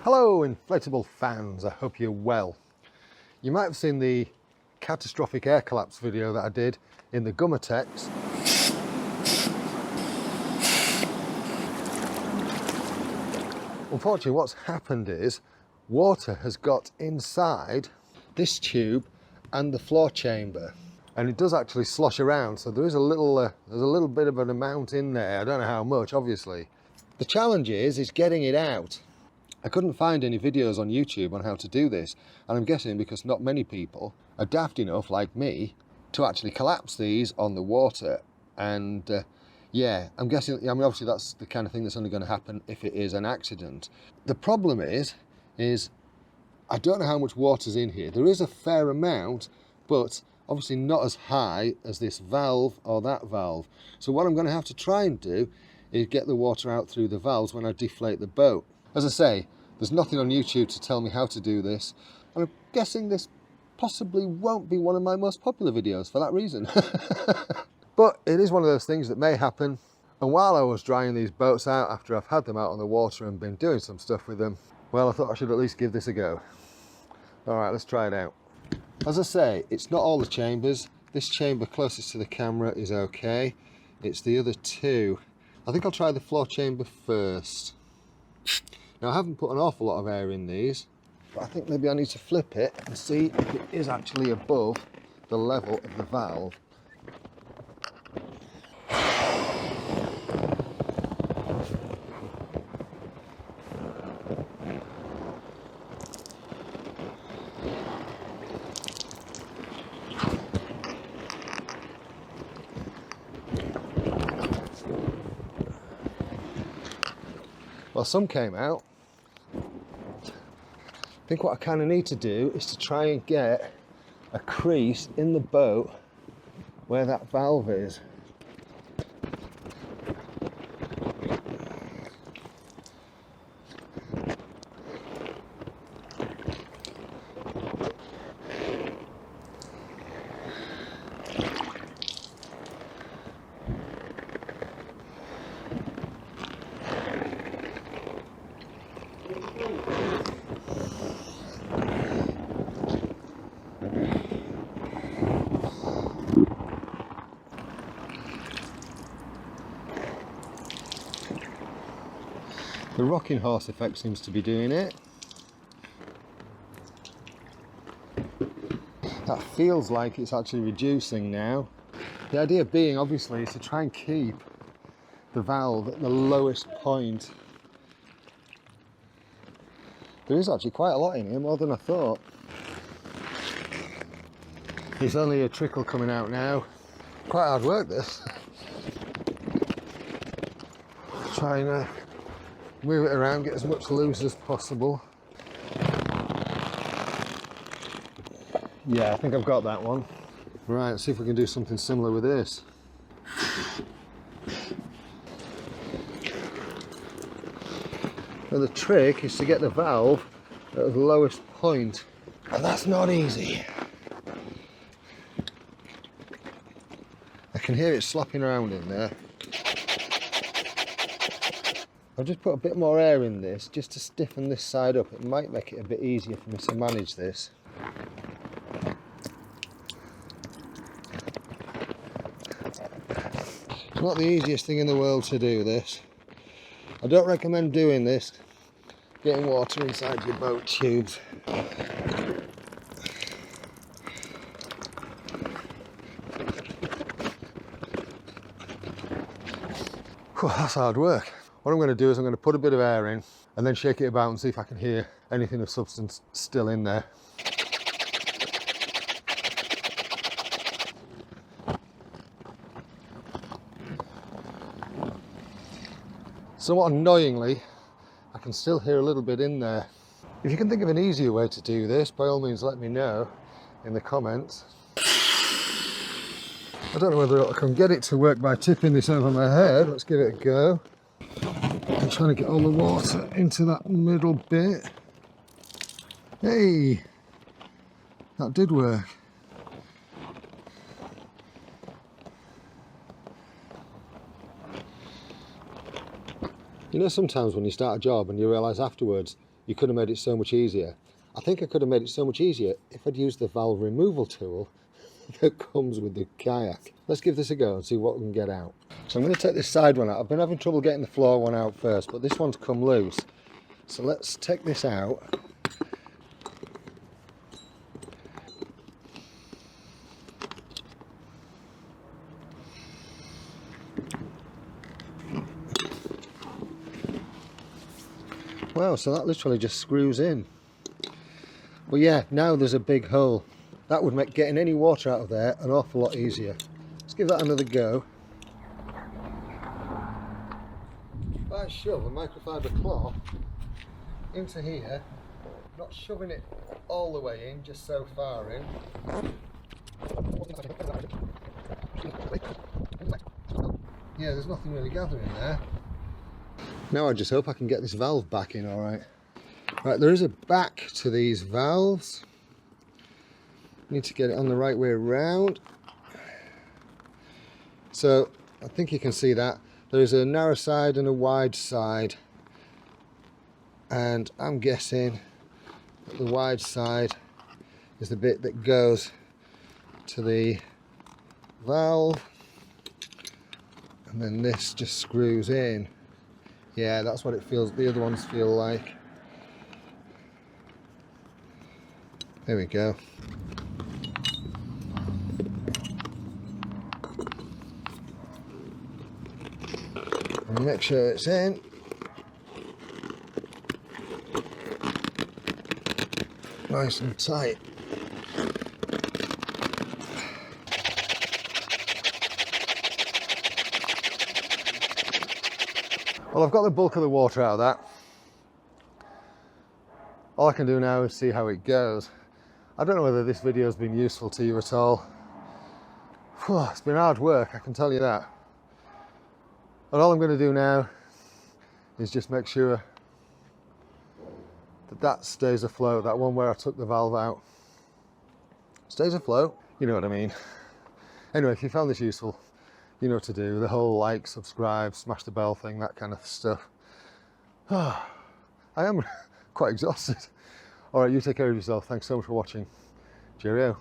Hello inflatable fans, I hope you're well. You might have seen the catastrophic air collapse video that I did in the Gummatex. Unfortunately what's happened is water has got inside this tube and the floor chamber, and it does actually slosh around, so there is a little bit of an amount in there. I don't know how much, obviously. The challenge is getting it out. I couldn't find any videos on YouTube on how to do this, and I'm guessing because not many people are daft enough, like me, to actually collapse these on the water. And yeah, I'm guessing, I mean, obviously that's the kind of thing that's only going to happen if it is an accident. The problem is I don't know how much water's in here. There is a fair amount, but obviously not as high as this valve or that valve. So what I'm going to have to try and do is get the water out through the valves when I deflate the boat. As I say, there's nothing on YouTube to tell me how to do this, and I'm guessing this possibly won't be one of my most popular videos for that reason. But it is one of those things that may happen, and while I was drying these boats out after I've had them out on the water and been doing some stuff with them, well, I thought I should at least give this a go. Alright, let's try it out. As I say, it's not all the chambers. This chamber closest to the camera is okay. It's the other two. I think I'll try the floor chamber first. Now I haven't put an awful lot of air in these, but I think maybe I need to flip it and see if it is actually above the level of the valve. Well, some came out. I think what I kind of need to do is to try and get a crease in the boat where that valve is. The rocking horse effect seems to be doing it. That feels like it's actually reducing now. The idea being, obviously, is to try and keep the valve at the lowest point. There is actually quite a lot in here, more than I thought. It's only a trickle coming out now. Quite hard work, this. Trying to move it around, get as much loose as possible. Yeah, I think I've got that one. Right, let's see if we can do something similar with this. Now the trick is to get the valve at the lowest point, and that's not easy. I can hear it slopping around in there. I'll just put a bit more air in this just to stiffen this side up. It might make it a bit easier for me to manage this. It's not the easiest thing in the world to do this. I don't recommend doing this, getting water inside your boat tubes. Whew, that's hard work. What I'm going to do is I'm going to put a bit of air in and then shake it about and see if I can hear anything of substance still in there. Somewhat annoyingly, I can still hear a little bit in there. If you can think of an easier way to do this, by all means let me know in the comments. I don't know whether I can get it to work by tipping this over my head. Let's give it a go. I'm trying to get all the water into that middle bit. Hey, that did work. You know, sometimes when you start a job and you realise afterwards you could have made it so much easier. I think I could have made it so much easier if I'd used the valve removal tool that comes with the kayak. Let's give this a go and see what we can get out. So I'm going to take this side one out. I've been having trouble getting the floor one out first, but this one's come loose. So let's take this out. Wow, so that literally just screws in. But yeah, now there's a big hole. That would make getting any water out of there an awful lot easier. Let's give that another go. If I shove a microfiber cloth into here, not shoving it all the way in, just so far in. Yeah, there's nothing really gathering there. Now I just hope I can get this valve back in all right. Right, there is a back to these valves. Need to get it on the right way around. So I think you can see that. There's a narrow side and a wide side. And I'm guessing that the wide side is the bit that goes to the valve. And then this just screws in. Yeah, that's what it feels, the other ones feel like. There we go. And make sure it's in. Nice and tight. Well, I've got the bulk of the water out of that. All I can do now is see how it goes. I don't know whether this video has been useful to you at all. It's been hard work, I can tell you that. And all I'm going to do now is just make sure that that stays afloat, that one where I took the valve out stays afloat. You know what I mean. Anyway, if you found this useful, you know what to do. The whole like, subscribe, smash the bell thing, that kind of stuff. I am quite exhausted. All right, you take care of yourself. Thanks so much for watching. Cheerio.